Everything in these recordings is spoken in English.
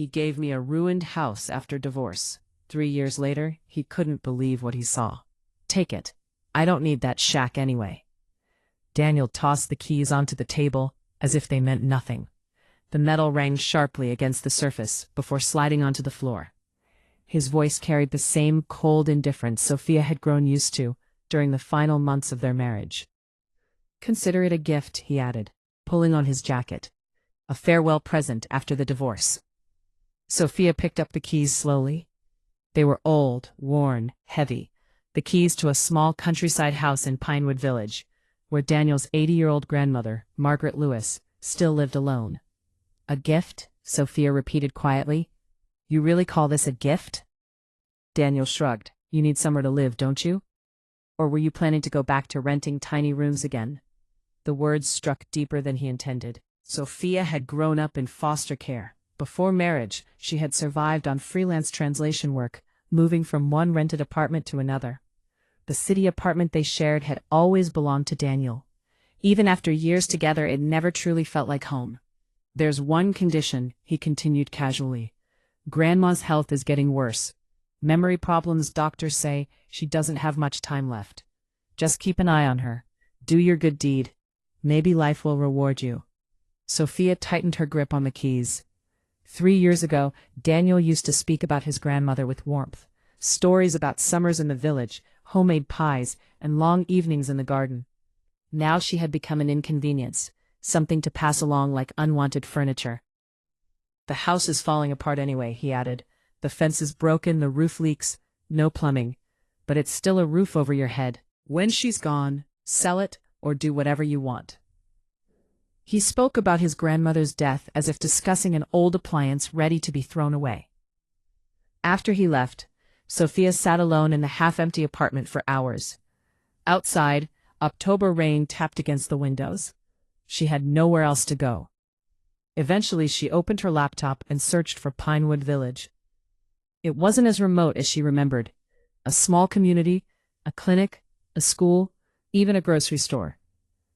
He gave me a ruined house after divorce. 3 years later, he couldn't believe what he saw. Take it. I don't need that shack anyway. Daniel tossed the keys onto the table, as if they meant nothing. The metal rang sharply against the surface before sliding onto the floor. His voice carried the same cold indifference Sophia had grown used to during the final months of their marriage. Consider it a gift, he added, pulling on his jacket. A farewell present after the divorce. Sophia picked up the keys slowly. They were old, worn, heavy, the keys to a small countryside house in Pinewood Village, where Daniel's 80-year-old grandmother, Margaret Lewis, still lived alone. A gift? Sophia repeated quietly. You really call this a gift? Daniel shrugged. You need somewhere to live, don't you? Or were you planning to go back to renting tiny rooms again? The words struck deeper than he intended. Sophia had grown up in foster care. Before marriage, she had survived on freelance translation work, moving from one rented apartment to another. The city apartment they shared had always belonged to Daniel. Even after years together, it never truly felt like home. There's one condition, he continued casually. Grandma's health is getting worse. Memory problems, doctors say. She doesn't have much time left. Just keep an eye on her. Do your good deed. Maybe life will reward you. Sophia tightened her grip on the keys. 3 years ago, Daniel used to speak about his grandmother with warmth. Stories about summers in the village, homemade pies, and long evenings in the garden. Now she had become an inconvenience, something to pass along like unwanted furniture. The house is falling apart anyway, he added. The fence is broken, the roof leaks, no plumbing. But it's still a roof over your head. When she's gone, sell it or do whatever you want. He spoke about his grandmother's death as if discussing an old appliance ready to be thrown away. After he left, Sophia sat alone in the half-empty apartment for hours. Outside, October rain tapped against the windows. She had nowhere else to go. Eventually, she opened her laptop and searched for Pinewood Village. It wasn't as remote as she remembered. A small community, a clinic, a school, even a grocery store.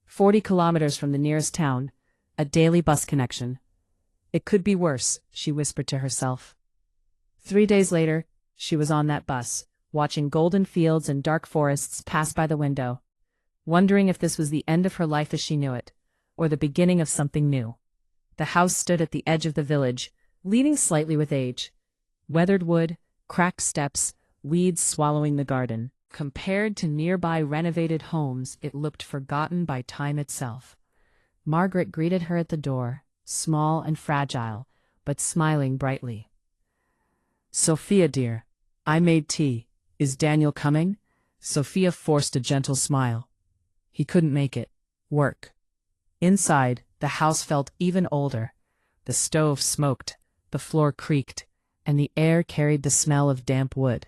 40 kilometers from the nearest town, a daily bus connection. It could be worse, she whispered to herself. 3 days later, she was on that bus, watching golden fields and dark forests pass by the window, wondering if this was the end of her life as she knew it, or the beginning of something new. The house stood at the edge of the village, leaning slightly with age. Weathered wood, cracked steps, weeds swallowing the garden. Compared to nearby renovated homes, it looked forgotten by time itself. Margaret greeted her at the door, small and fragile, but smiling brightly. Sophia, dear, I made tea. Is Daniel coming? Sophia forced a gentle smile. He couldn't make it. Work. Inside, the house felt even older. The stove smoked, the floor creaked, and the air carried the smell of damp wood.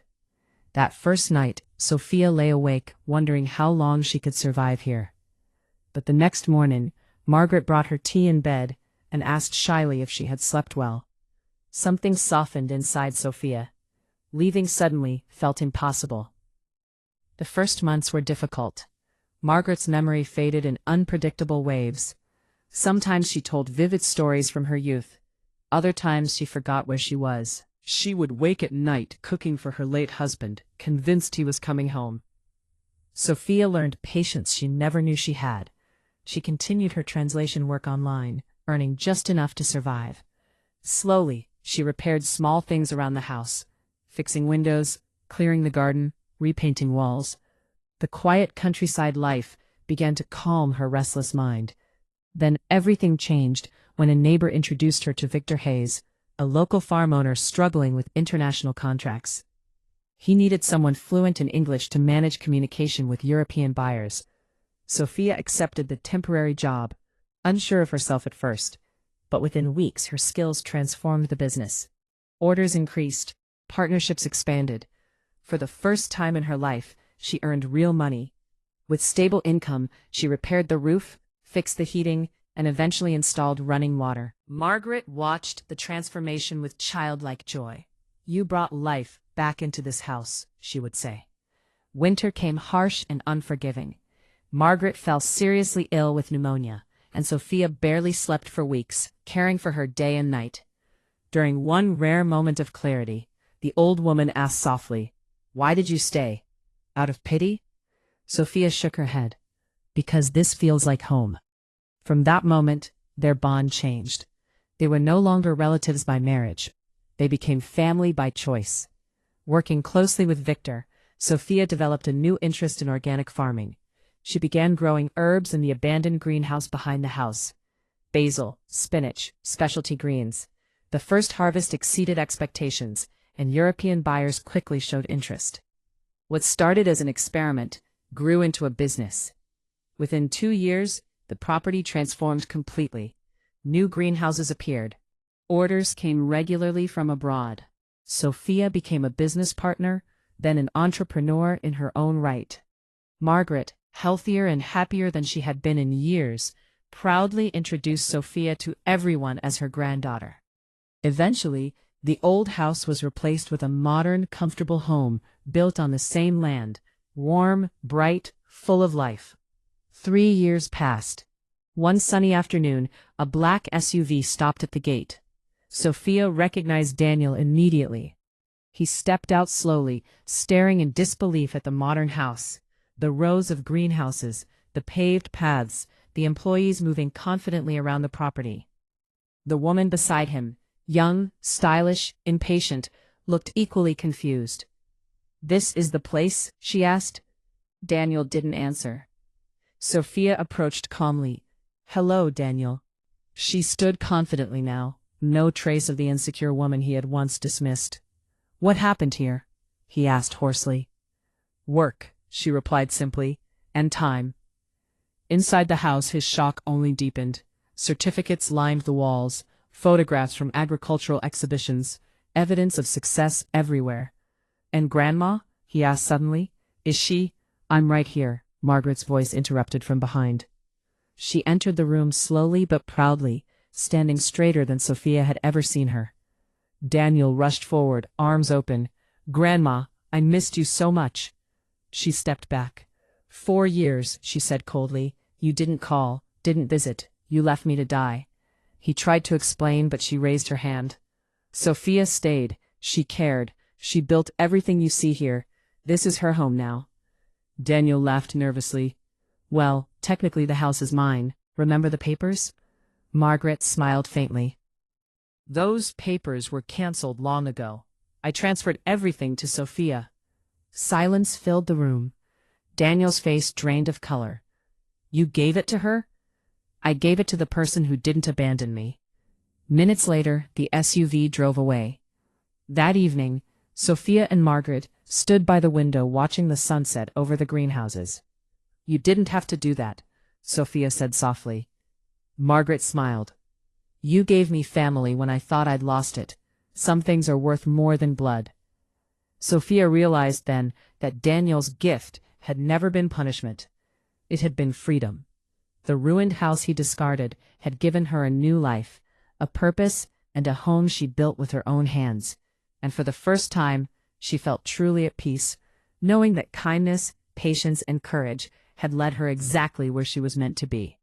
That first night, Sophia lay awake, wondering how long she could survive here. But the next morning, Margaret brought her tea in bed and asked shyly if she had slept well. Something softened inside Sophia. Leaving suddenly felt impossible. The first months were difficult. Margaret's memory faded in unpredictable waves. Sometimes she told vivid stories from her youth. Other times she forgot where she was. She would wake at night cooking for her late husband, convinced he was coming home. Sophia learned patience she never knew she had. She continued her translation work online, earning just enough to survive. Slowly, she repaired small things around the house, fixing windows, clearing the garden, repainting walls. The quiet countryside life began to calm her restless mind. Then everything changed when a neighbor introduced her to Victor Hayes, a local farm owner struggling with international contracts. He needed someone fluent in English to manage communication with European buyers. Sophia accepted the temporary job, unsure of herself at first, but within weeks her skills transformed the business. Orders increased, partnerships expanded. For the first time in her life, she earned real money. With stable income, she repaired the roof, fixed the heating, and eventually installed running water. Margaret watched the transformation with childlike joy. You brought life back into this house, she would say. Winter came harsh and unforgiving. Margaret fell seriously ill with pneumonia, and Sophia barely slept for weeks, caring for her day and night. During one rare moment of clarity, the old woman asked softly, "Why did you stay? Out of pity?" Sophia shook her head. "Because this feels like home." From that moment, their bond changed. They were no longer relatives by marriage. They became family by choice. Working closely with Victor, Sophia developed a new interest in organic farming. She began growing herbs in the abandoned greenhouse behind the house. Basil, spinach, specialty greens. The first harvest exceeded expectations, and European buyers quickly showed interest. What started as an experiment grew into a business. Within 2 years, the property transformed completely. New greenhouses appeared. Orders came regularly from abroad. Sophia became a business partner, then an entrepreneur in her own right. Margaret, healthier and happier than she had been in years, proudly introduced Sophia to everyone as her granddaughter. Eventually, the old house was replaced with a modern, comfortable home built on the same land, warm, bright, full of life. 3 years passed. One sunny afternoon, a black SUV stopped at the gate. Sophia recognized Daniel immediately. He stepped out slowly, staring in disbelief at the modern house, the rows of greenhouses, the paved paths, the employees moving confidently around the property. The woman beside him, young, stylish, impatient, looked equally confused. "This is the place?" she asked. Daniel didn't answer. Sophia approached calmly. "Hello, Daniel." She stood confidently now, no trace of the insecure woman he had once dismissed. "What happened here?" he asked hoarsely. "Work," she replied simply, "and time." Inside the house, his shock only deepened. Certificates lined the walls, photographs from agricultural exhibitions, evidence of success everywhere. "And Grandma?" he asked suddenly. "Is she—" "I'm right here," Margaret's voice interrupted from behind. She entered the room slowly but proudly, standing straighter than Sophia had ever seen her. Daniel rushed forward, arms open. "Grandma, I missed you so much." She stepped back. 4 years, she said coldly. "You didn't call, didn't visit, you left me to die." He tried to explain, but she raised her hand. "Sophia stayed. She cared. She built everything you see here. This is her home now." Daniel laughed nervously. "Well, technically the house is mine. Remember the papers?" Margaret smiled faintly. "Those papers were canceled long ago. I transferred everything to Sophia." Silence filled the room. Daniel's face drained of color. "You gave it to her?" "I gave it to the person who didn't abandon me." Minutes later, the SUV drove away. That evening, Sophia and Margaret stood by the window watching the sunset over the greenhouses. "You didn't have to do that," Sophia said softly. Margaret smiled. "You gave me family when I thought I'd lost it. Some things are worth more than blood." Sophia realized then that Daniel's gift had never been punishment. It had been freedom. The ruined house he discarded had given her a new life, a purpose, and a home she built with her own hands. And for the first time, she felt truly at peace, knowing that kindness, patience, and courage had led her exactly where she was meant to be.